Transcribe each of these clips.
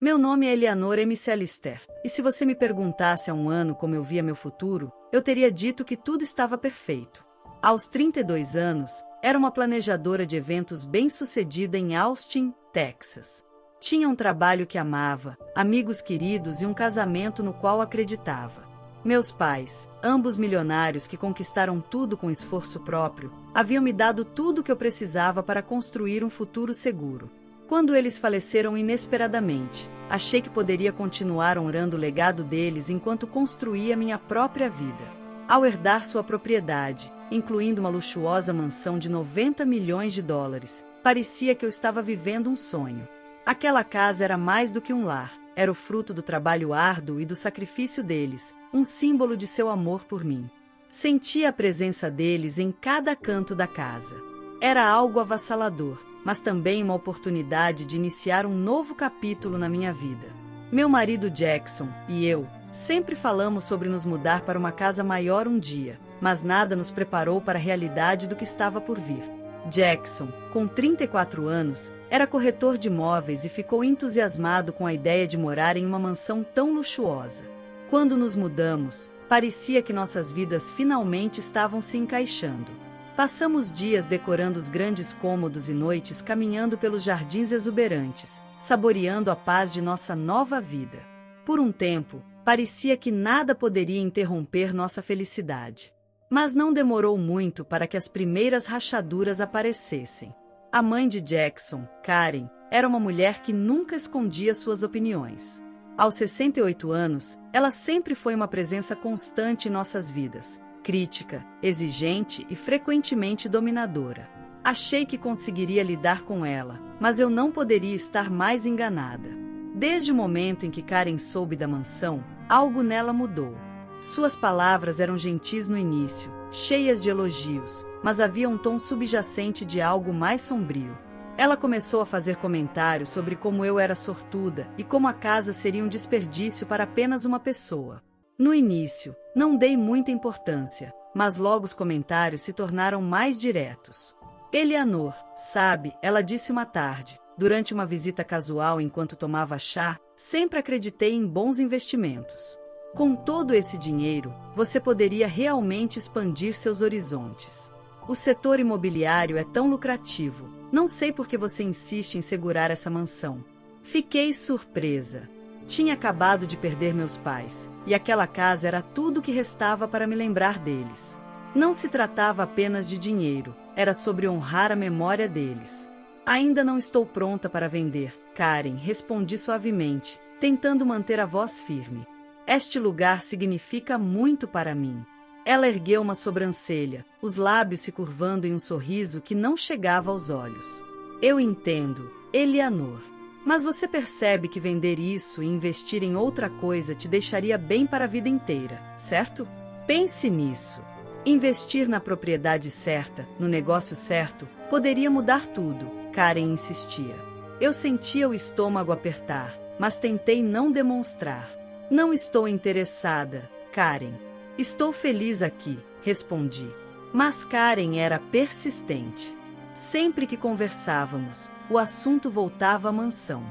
Meu nome é Eleanor McAllister, e se você me perguntasse há um ano como eu via meu futuro, eu teria dito que tudo estava perfeito. Aos 32 anos, era uma planejadora de eventos bem-sucedida em Austin, Texas. Tinha um trabalho que amava, amigos queridos e um casamento no qual acreditava. Meus pais, ambos milionários que conquistaram tudo com esforço próprio, haviam me dado tudo o que eu precisava para construir um futuro seguro. Quando eles faleceram inesperadamente, achei que poderia continuar honrando o legado deles enquanto construía minha própria vida. Ao herdar sua propriedade, incluindo uma luxuosa mansão de 90 milhões de dólares, parecia que eu estava vivendo um sonho. Aquela casa era mais do que um lar, era o fruto do trabalho árduo e do sacrifício deles, um símbolo de seu amor por mim. Sentia a presença deles em cada canto da casa. Era algo avassalador, mas também uma oportunidade de iniciar um novo capítulo na minha vida. Meu marido Jackson e eu sempre falamos sobre nos mudar para uma casa maior um dia, mas nada nos preparou para a realidade do que estava por vir. Jackson, com 34 anos, era corretor de imóveis e ficou entusiasmado com a ideia de morar em uma mansão tão luxuosa. Quando nos mudamos, parecia que nossas vidas finalmente estavam se encaixando. Passamos dias decorando os grandes cômodos e noites caminhando pelos jardins exuberantes, saboreando a paz de nossa nova vida. Por um tempo, parecia que nada poderia interromper nossa felicidade. Mas não demorou muito para que as primeiras rachaduras aparecessem. A mãe de Jackson, Karen, era uma mulher que nunca escondia suas opiniões. Aos 68 anos, ela sempre foi uma presença constante em nossas vidas, crítica, exigente e frequentemente dominadora. Achei que conseguiria lidar com ela, mas eu não poderia estar mais enganada. Desde o momento em que Karen soube da mansão, algo nela mudou. Suas palavras eram gentis no início, cheias de elogios, mas havia um tom subjacente de algo mais sombrio. Ela começou a fazer comentários sobre como eu era sortuda e como a casa seria um desperdício para apenas uma pessoa. No início, não dei muita importância, mas logo os comentários se tornaram mais diretos. Eleanor, sabe, ela disse uma tarde, durante uma visita casual enquanto tomava chá, sempre acreditei em bons investimentos. Com todo esse dinheiro, você poderia realmente expandir seus horizontes. O setor imobiliário é tão lucrativo, não sei por que você insiste em segurar essa mansão. Fiquei surpresa. Tinha acabado de perder meus pais, e aquela casa era tudo o que restava para me lembrar deles. Não se tratava apenas de dinheiro, era sobre honrar a memória deles. Ainda não estou pronta para vender, Karen, respondi suavemente, tentando manter a voz firme. Este lugar significa muito para mim. Ela ergueu uma sobrancelha, os lábios se curvando em um sorriso que não chegava aos olhos. Eu entendo, Eleanor. Mas você percebe que vender isso e investir em outra coisa te deixaria bem para a vida inteira, certo? Pense nisso. Investir na propriedade certa, no negócio certo, poderia mudar tudo, Karen insistia. Eu sentia o estômago apertar, mas tentei não demonstrar. Não estou interessada, Karen. Estou feliz aqui, respondi. Mas Karen era persistente. Sempre que conversávamos, o assunto voltava à mansão.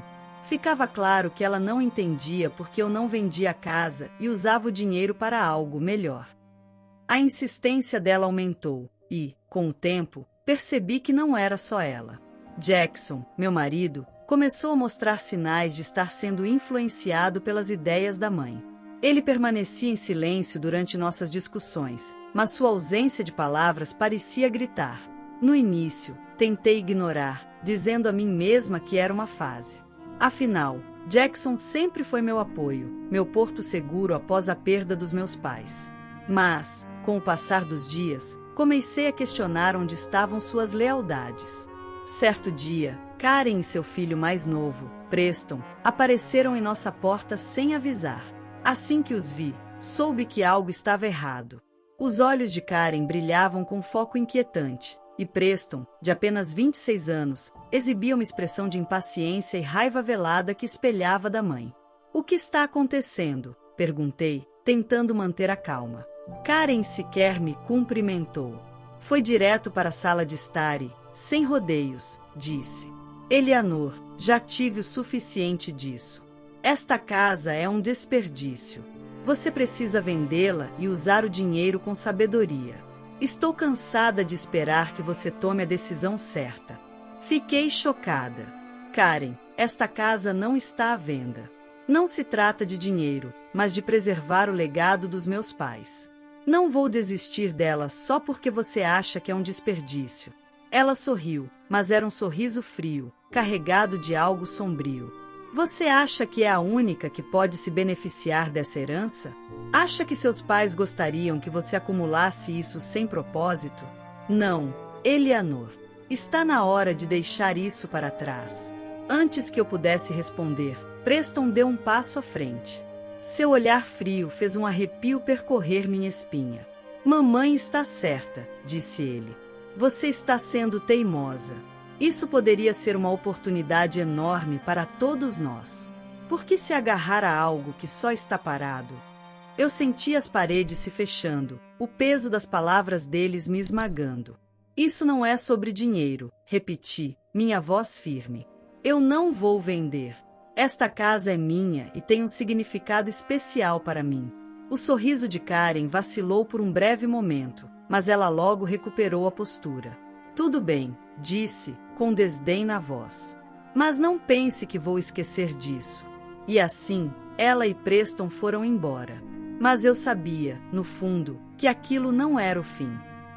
Ficava claro que ela não entendia porque eu não vendia a casa e usava o dinheiro para algo melhor. A insistência dela aumentou e, com o tempo, percebi que não era só ela. Jackson, meu marido, começou a mostrar sinais de estar sendo influenciado pelas ideias da mãe. Ele permanecia em silêncio durante nossas discussões, mas sua ausência de palavras parecia gritar. No início, tentei ignorar, dizendo a mim mesma que era uma fase. Afinal, Jackson sempre foi meu apoio, meu porto seguro após a perda dos meus pais. Mas, com o passar dos dias, comecei a questionar onde estavam suas lealdades. Certo dia, Karen e seu filho mais novo, Preston, apareceram em nossa porta sem avisar. Assim que os vi, soube que algo estava errado. Os olhos de Karen brilhavam com foco inquietante, e Preston, de apenas 26 anos, exibia uma expressão de impaciência e raiva velada que espelhava da mãe. "O que está acontecendo?" perguntei, tentando manter a calma. Karen sequer me cumprimentou. Foi direto para a sala de estar e, sem rodeios, disse: "Eleanor, já tive o suficiente disso. Esta casa é um desperdício. Você precisa vendê-la e usar o dinheiro com sabedoria. Estou cansada de esperar que você tome a decisão certa. Fiquei chocada. Karen, esta casa não está à venda. Não se trata de dinheiro, mas de preservar o legado dos meus pais. Não vou desistir dela só porque você acha que é um desperdício. Ela sorriu, mas era um sorriso frio, carregado de algo sombrio. Você acha que é a única que pode se beneficiar dessa herança? Acha que seus pais gostariam que você acumulasse isso sem propósito? Não, Eleanor. Está na hora de deixar isso para trás. Antes que eu pudesse responder, Preston deu um passo à frente. Seu olhar frio fez um arrepio percorrer minha espinha. Mamãe está certa, disse ele. Você está sendo teimosa. Isso poderia ser uma oportunidade enorme para todos nós. Por que se agarrar a algo que só está parado? Eu senti as paredes se fechando, o peso das palavras deles me esmagando. Isso não é sobre dinheiro, repeti, minha voz firme. Eu não vou vender. Esta casa é minha e tem um significado especial para mim. O sorriso de Karen vacilou por um breve momento, mas ela logo recuperou a postura. Tudo bem, disse, com desdém na voz. Mas não pense que vou esquecer disso. E assim, ela e Preston foram embora. Mas eu sabia, no fundo, que aquilo não era o fim.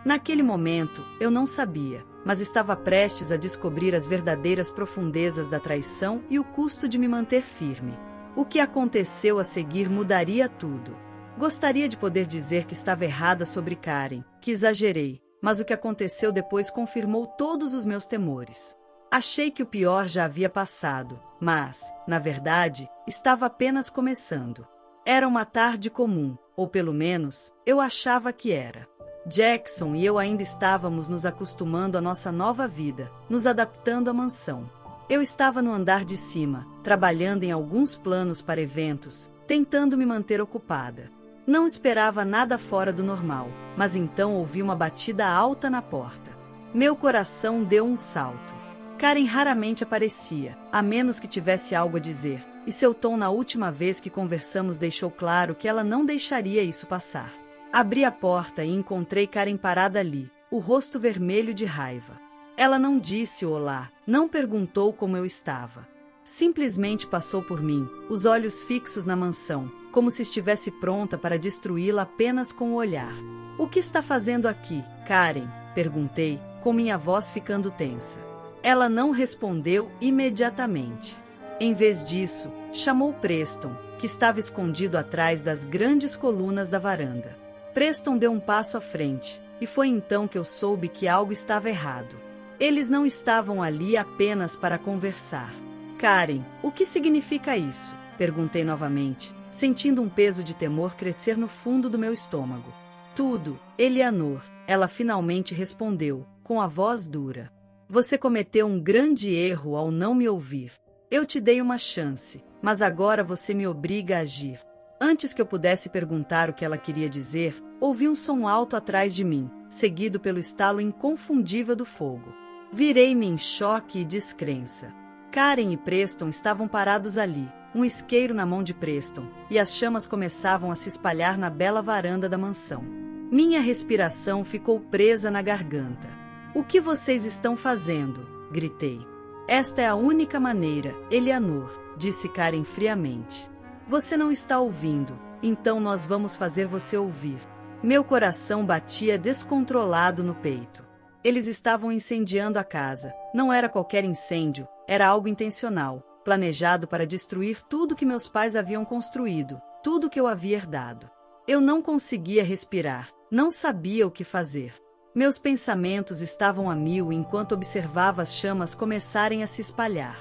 Naquele momento, eu não sabia, mas estava prestes a descobrir as verdadeiras profundezas da traição e o custo de me manter firme. O que aconteceu a seguir mudaria tudo. Gostaria de poder dizer que estava errada sobre Karen, que exagerei, mas o que aconteceu depois confirmou todos os meus temores. Achei que o pior já havia passado, mas, na verdade, estava apenas começando. Era uma tarde comum, ou pelo menos, eu achava que era. Jackson e eu ainda estávamos nos acostumando à nossa nova vida, nos adaptando à mansão. Eu estava no andar de cima, trabalhando em alguns planos para eventos, tentando me manter ocupada. Não esperava nada fora do normal, mas então ouvi uma batida alta na porta. Meu coração deu um salto. Karen raramente aparecia, a menos que tivesse algo a dizer, e seu tom na última vez que conversamos deixou claro que ela não deixaria isso passar. Abri a porta e encontrei Karen parada ali, o rosto vermelho de raiva. Ela não disse olá, não perguntou como eu estava. Simplesmente passou por mim, os olhos fixos na mansão, como se estivesse pronta para destruí-la apenas com o olhar. O que está fazendo aqui, Karen? Perguntei, com minha voz ficando tensa. Ela não respondeu imediatamente. Em vez disso, chamou Preston, que estava escondido atrás das grandes colunas da varanda. Preston deu um passo à frente, e foi então que eu soube que algo estava errado. Eles não estavam ali apenas para conversar. Karen, o que significa isso? Perguntei novamente, sentindo um peso de temor crescer no fundo do meu estômago. Tudo, Eleanor, ela finalmente respondeu, com a voz dura. Você cometeu um grande erro ao não me ouvir. Eu te dei uma chance, mas agora você me obriga a agir. Antes que eu pudesse perguntar o que ela queria dizer, ouvi um som alto atrás de mim, seguido pelo estalo inconfundível do fogo. Virei-me em choque e descrença. Karen e Preston estavam parados ali, um isqueiro na mão de Preston, e as chamas começavam a se espalhar na bela varanda da mansão. Minha respiração ficou presa na garganta. O que vocês estão fazendo? Gritei. Esta é a única maneira, Eleanor, disse Karen friamente. Você não está ouvindo, então nós vamos fazer você ouvir. Meu coração batia descontrolado no peito. Eles estavam incendiando a casa. Não era qualquer incêndio, era algo intencional, planejado para destruir tudo que meus pais haviam construído, tudo que eu havia herdado. Eu não conseguia respirar, não sabia o que fazer. Meus pensamentos estavam a mil enquanto observava as chamas começarem a se espalhar.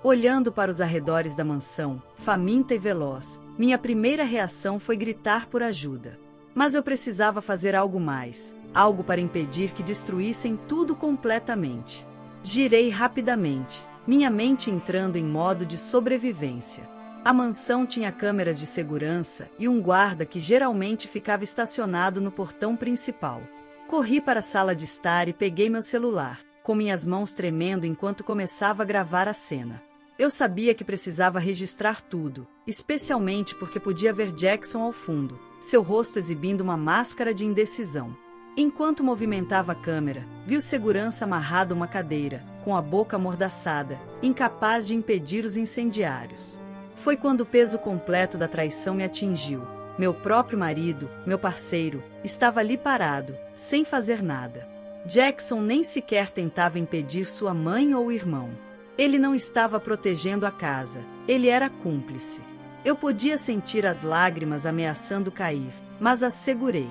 Olhando para os arredores da mansão, faminta e veloz, minha primeira reação foi gritar por ajuda. Mas eu precisava fazer algo mais, algo para impedir que destruíssem tudo completamente. Girei rapidamente, minha mente entrando em modo de sobrevivência. A mansão tinha câmeras de segurança e um guarda que geralmente ficava estacionado no portão principal. Corri para a sala de estar e peguei meu celular, com minhas mãos tremendo enquanto começava a gravar a cena. Eu sabia que precisava registrar tudo, especialmente porque podia ver Jackson ao fundo, seu rosto exibindo uma máscara de indecisão. Enquanto movimentava a câmera, vi o segurança amarrado a uma cadeira, com a boca amordaçada, incapaz de impedir os incendiários. Foi quando o peso completo da traição me atingiu. Meu próprio marido, meu parceiro, estava ali parado, sem fazer nada. Jackson nem sequer tentava impedir sua mãe ou irmão. Ele não estava protegendo a casa, ele era cúmplice. Eu podia sentir as lágrimas ameaçando cair, mas as segurei.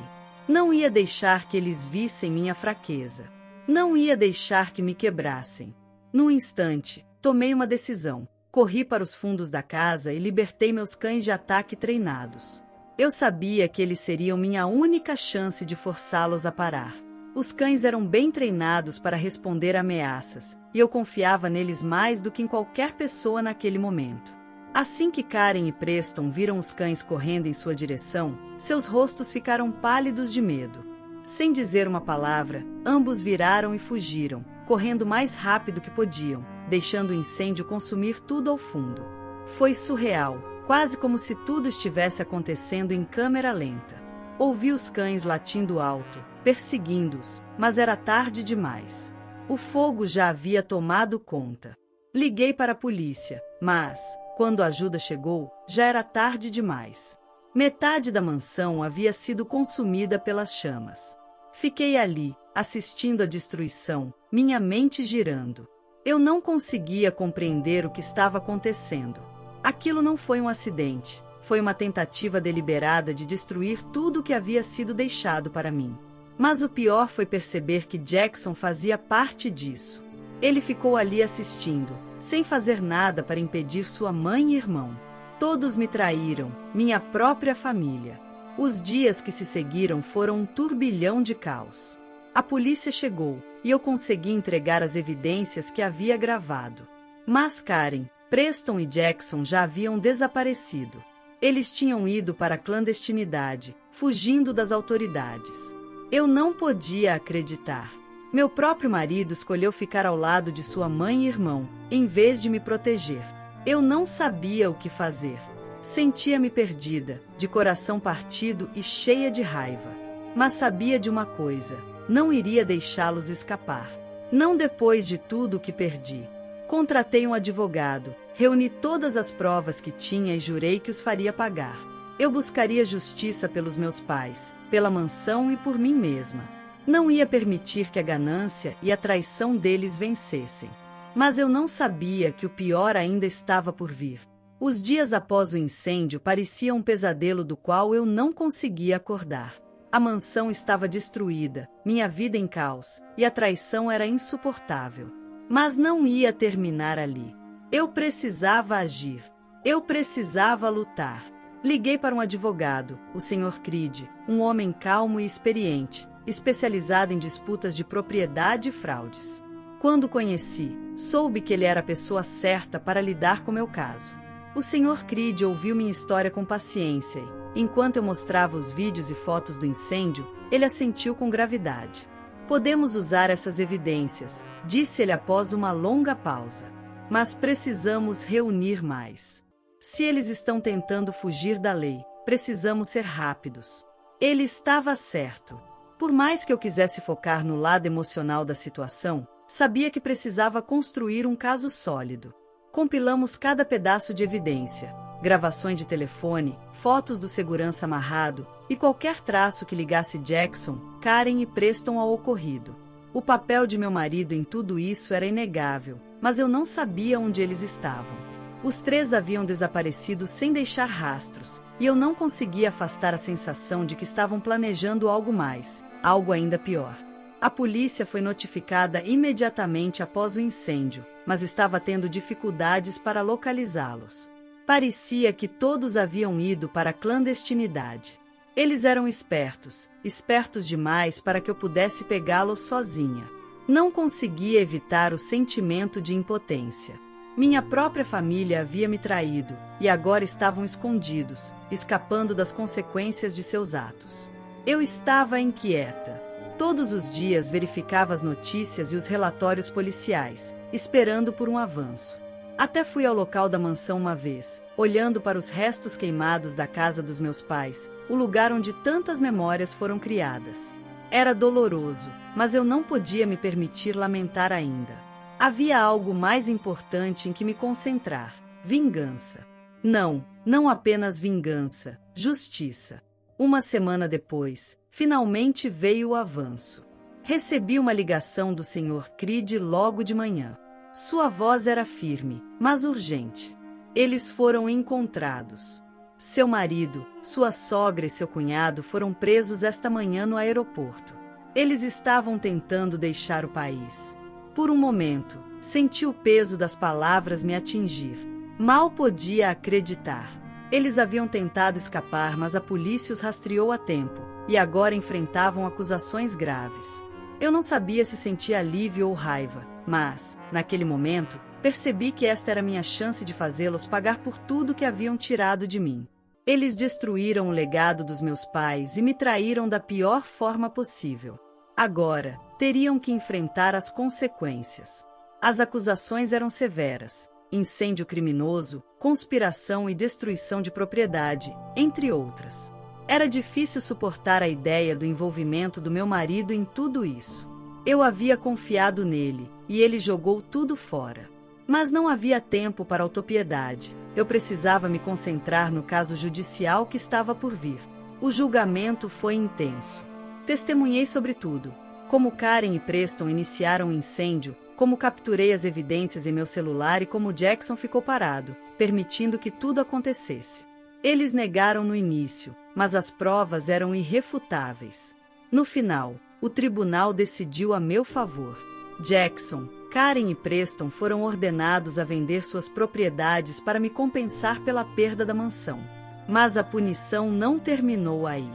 Não ia deixar que eles vissem minha fraqueza. Não ia deixar que me quebrassem. Num instante, tomei uma decisão. Corri para os fundos da casa e libertei meus cães de ataque treinados. Eu sabia que eles seriam minha única chance de forçá-los a parar. Os cães eram bem treinados para responder a ameaças, e eu confiava neles mais do que em qualquer pessoa naquele momento. Assim que Karen e Preston viram os cães correndo em sua direção, seus rostos ficaram pálidos de medo. Sem dizer uma palavra, ambos viraram e fugiram, correndo mais rápido que podiam, deixando o incêndio consumir tudo ao fundo. Foi surreal, quase como se tudo estivesse acontecendo em câmera lenta. Ouvi os cães latindo alto, perseguindo-os, mas era tarde demais. O fogo já havia tomado conta. Liguei para a polícia, mas, quando a ajuda chegou, já era tarde demais. Metade da mansão havia sido consumida pelas chamas. Fiquei ali, assistindo à destruição, minha mente girando. Eu não conseguia compreender o que estava acontecendo. Aquilo não foi um acidente, foi uma tentativa deliberada de destruir tudo o que havia sido deixado para mim. Mas o pior foi perceber que Jackson fazia parte disso. Ele ficou ali assistindo, sem fazer nada para impedir sua mãe e irmão. Todos me traíram, minha própria família. Os dias que se seguiram foram um turbilhão de caos. A polícia chegou, e eu consegui entregar as evidências que havia gravado. Mas Karen, Preston e Jackson já haviam desaparecido. Eles tinham ido para a clandestinidade, fugindo das autoridades. Eu não podia acreditar. Meu próprio marido escolheu ficar ao lado de sua mãe e irmão, em vez de me proteger. Eu não sabia o que fazer. Sentia-me perdida, de coração partido e cheia de raiva. Mas sabia de uma coisa: não iria deixá-los escapar. Não depois de tudo o que perdi. Contratei um advogado, reuni todas as provas que tinha e jurei que os faria pagar. Eu buscaria justiça pelos meus pais, pela mansão e por mim mesma. Não ia permitir que a ganância e a traição deles vencessem. Mas eu não sabia que o pior ainda estava por vir. Os dias após o incêndio pareciam um pesadelo do qual eu não conseguia acordar. A mansão estava destruída, minha vida em caos, e a traição era insuportável. Mas não ia terminar ali. Eu precisava agir. Eu precisava lutar. Liguei para um advogado, o Sr. Creed, um homem calmo e experiente, especializado em disputas de propriedade e fraudes. Quando o conheci, soube que ele era a pessoa certa para lidar com meu caso. O Sr. Creed ouviu minha história com paciência e, enquanto eu mostrava os vídeos e fotos do incêndio, ele assentiu com gravidade. Podemos usar essas evidências, disse ele após uma longa pausa. Mas precisamos reunir mais. Se eles estão tentando fugir da lei, precisamos ser rápidos. Ele estava certo. Por mais que eu quisesse focar no lado emocional da situação, sabia que precisava construir um caso sólido. Compilamos cada pedaço de evidência, gravações de telefone, fotos do segurança amarrado e qualquer traço que ligasse Jackson, Karen e Preston ao ocorrido. O papel de meu marido em tudo isso era inegável, mas eu não sabia onde eles estavam. Os três haviam desaparecido sem deixar rastros, e eu não conseguia afastar a sensação de que estavam planejando algo mais, algo ainda pior. A polícia foi notificada imediatamente após o incêndio, mas estava tendo dificuldades para localizá-los. Parecia que todos haviam ido para a clandestinidade. Eles eram espertos, espertos demais para que eu pudesse pegá-los sozinha. Não conseguia evitar o sentimento de impotência. Minha própria família havia me traído, e agora estavam escondidos, escapando das consequências de seus atos. Eu estava inquieta. Todos os dias verificava as notícias e os relatórios policiais, esperando por um avanço. Até fui ao local da mansão uma vez, olhando para os restos queimados da casa dos meus pais, o lugar onde tantas memórias foram criadas. Era doloroso, mas eu não podia me permitir lamentar ainda. Havia algo mais importante em que me concentrar: vingança. Não apenas vingança, justiça. Uma semana depois, finalmente veio o avanço. Recebi uma ligação do Sr. Creed logo de manhã. Sua voz era firme, mas urgente. Eles foram encontrados. Seu marido, sua sogra e seu cunhado foram presos esta manhã no aeroporto. Eles estavam tentando deixar o país. Por um momento, senti o peso das palavras me atingir. Mal podia acreditar. Eles haviam tentado escapar, mas a polícia os rastreou a tempo, e agora enfrentavam acusações graves. Eu não sabia se sentia alívio ou raiva, mas, naquele momento, percebi que esta era minha chance de fazê-los pagar por tudo que haviam tirado de mim. Eles destruíram o legado dos meus pais e me traíram da pior forma possível. Agora, teriam que enfrentar as consequências. As acusações eram severas: incêndio criminoso, conspiração e destruição de propriedade, entre outras. Era difícil suportar a ideia do envolvimento do meu marido em tudo isso. Eu havia confiado nele, e ele jogou tudo fora. Mas não havia tempo para autopiedade. Eu precisava me concentrar no caso judicial que estava por vir. O julgamento foi intenso. Testemunhei sobre tudo: como Karen e Preston iniciaram o incêndio, como capturei as evidências em meu celular e como Jackson ficou parado, permitindo que tudo acontecesse. Eles negaram no início, mas as provas eram irrefutáveis. No final, o tribunal decidiu a meu favor. Jackson, Karen e Preston foram ordenados a vender suas propriedades para me compensar pela perda da mansão. Mas a punição não terminou aí.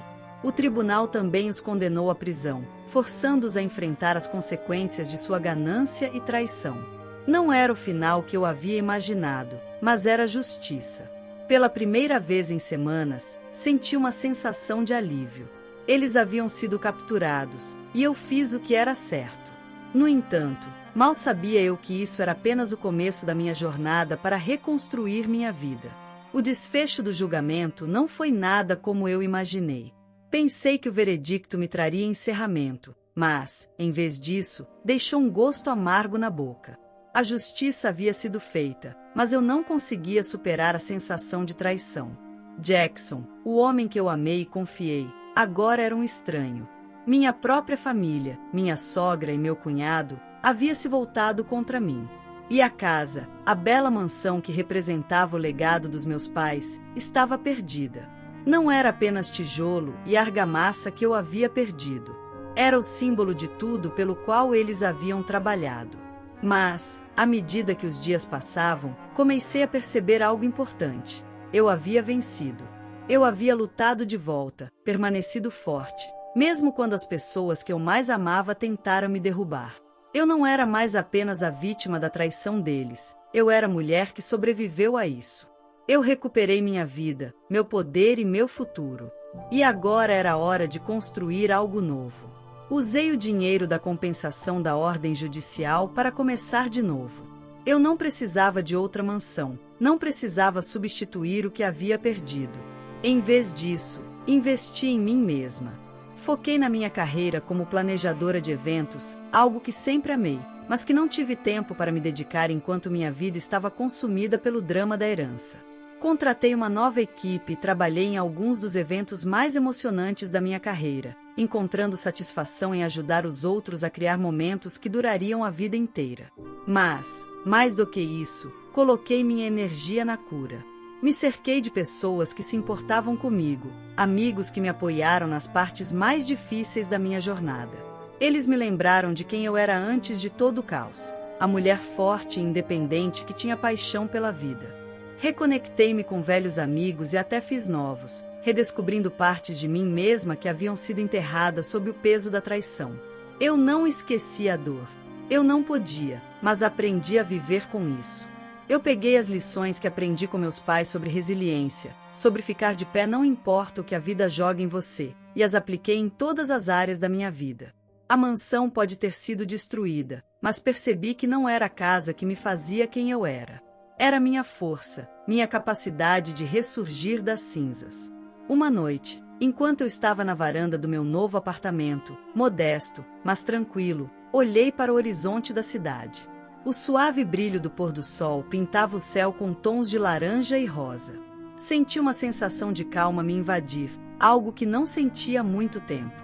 O tribunal também os condenou à prisão, forçando-os a enfrentar as consequências de sua ganância e traição. Não era o final que eu havia imaginado, mas era justiça. Pela primeira vez em semanas, senti uma sensação de alívio. Eles haviam sido capturados, e eu fiz o que era certo. No entanto, mal sabia eu que isso era apenas o começo da minha jornada para reconstruir minha vida. O desfecho do julgamento não foi nada como eu imaginei. Pensei que o veredicto me traria encerramento, mas, em vez disso, deixou um gosto amargo na boca. A justiça havia sido feita, mas eu não conseguia superar a sensação de traição. Jackson, o homem que eu amei e confiei, agora era um estranho. Minha própria família, minha sogra e meu cunhado, havia se voltado contra mim. E a casa, a bela mansão que representava o legado dos meus pais, estava perdida. Não era apenas tijolo e argamassa que eu havia perdido. Era o símbolo de tudo pelo qual eles haviam trabalhado. Mas, à medida que os dias passavam, comecei a perceber algo importante. Eu havia vencido. Eu havia lutado de volta, permanecido forte, mesmo quando as pessoas que eu mais amava tentaram me derrubar. Eu não era mais apenas a vítima da traição deles, eu era a mulher que sobreviveu a isso. Eu recuperei minha vida, meu poder e meu futuro. E agora era a hora de construir algo novo. Usei o dinheiro da compensação da ordem judicial para começar de novo. Eu não precisava de outra mansão, não precisava substituir o que havia perdido. Em vez disso, investi em mim mesma. Foquei na minha carreira como planejadora de eventos, algo que sempre amei, mas que não tive tempo para me dedicar enquanto minha vida estava consumida pelo drama da herança. Contratei uma nova equipe e trabalhei em alguns dos eventos mais emocionantes da minha carreira, encontrando satisfação em ajudar os outros a criar momentos que durariam a vida inteira. Mas, mais do que isso, coloquei minha energia na cura. Me cerquei de pessoas que se importavam comigo, amigos que me apoiaram nas partes mais difíceis da minha jornada. Eles me lembraram de quem eu era antes de todo o caos, a mulher forte e independente que tinha paixão pela vida. Reconectei-me com velhos amigos e até fiz novos, redescobrindo partes de mim mesma que haviam sido enterradas sob o peso da traição. Eu não esqueci a dor. Eu não podia, mas aprendi a viver com isso. Eu peguei as lições que aprendi com meus pais sobre resiliência, sobre ficar de pé não importa o que a vida joga em você, e as apliquei em todas as áreas da minha vida. A mansão pode ter sido destruída, mas percebi que não era a casa que me fazia quem eu era. Era minha força, minha capacidade de ressurgir das cinzas. Uma noite, enquanto eu estava na varanda do meu novo apartamento, modesto, mas tranquilo, olhei para o horizonte da cidade. O suave brilho do pôr do sol pintava o céu com tons de laranja e rosa. Senti uma sensação de calma me invadir, algo que não sentia há muito tempo.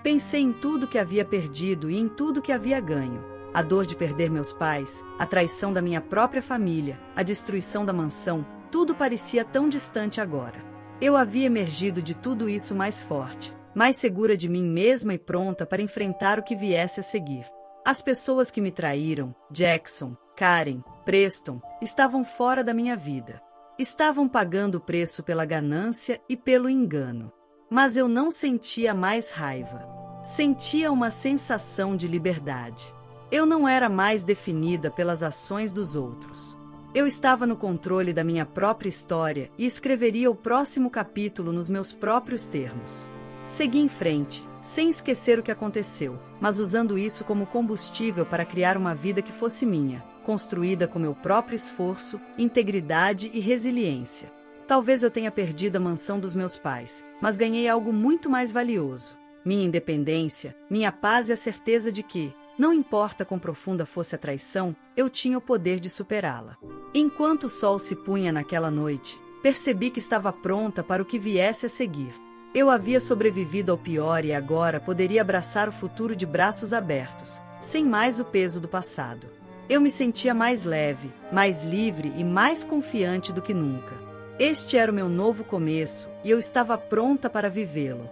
Pensei em tudo que havia perdido e em tudo que havia ganho. A dor de perder meus pais, a traição da minha própria família, a destruição da mansão, tudo parecia tão distante agora. Eu havia emergido de tudo isso mais forte, mais segura de mim mesma e pronta para enfrentar o que viesse a seguir. As pessoas que me traíram, Jackson, Karen, Preston, estavam fora da minha vida. Estavam pagando o preço pela ganância e pelo engano. Mas eu não sentia mais raiva. Sentia uma sensação de liberdade. Eu não era mais definida pelas ações dos outros. Eu estava no controle da minha própria história e escreveria o próximo capítulo nos meus próprios termos. Segui em frente, sem esquecer o que aconteceu, mas usando isso como combustível para criar uma vida que fosse minha, construída com meu próprio esforço, integridade e resiliência. Talvez eu tenha perdido a mansão dos meus pais, mas ganhei algo muito mais valioso: minha independência, minha paz e a certeza de que, não importa quão profunda fosse a traição, eu tinha o poder de superá-la. Enquanto o sol se punha naquela noite, percebi que estava pronta para o que viesse a seguir. Eu havia sobrevivido ao pior e agora poderia abraçar o futuro de braços abertos, sem mais o peso do passado. Eu me sentia mais leve, mais livre e mais confiante do que nunca. Este era o meu novo começo e eu estava pronta para vivê-lo.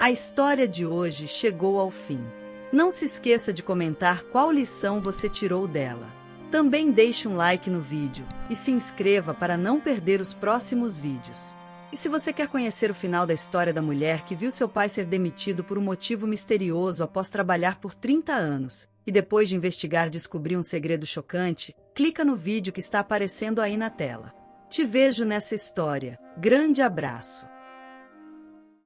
A história de hoje chegou ao fim. Não se esqueça de comentar qual lição você tirou dela. Também deixe um like no vídeo e se inscreva para não perder os próximos vídeos. E se você quer conhecer o final da história da mulher que viu seu pai ser demitido por um motivo misterioso após trabalhar por 30 anos, e depois de investigar descobrir um segredo chocante, clica no vídeo que está aparecendo aí na tela. Te vejo nessa história. Grande abraço!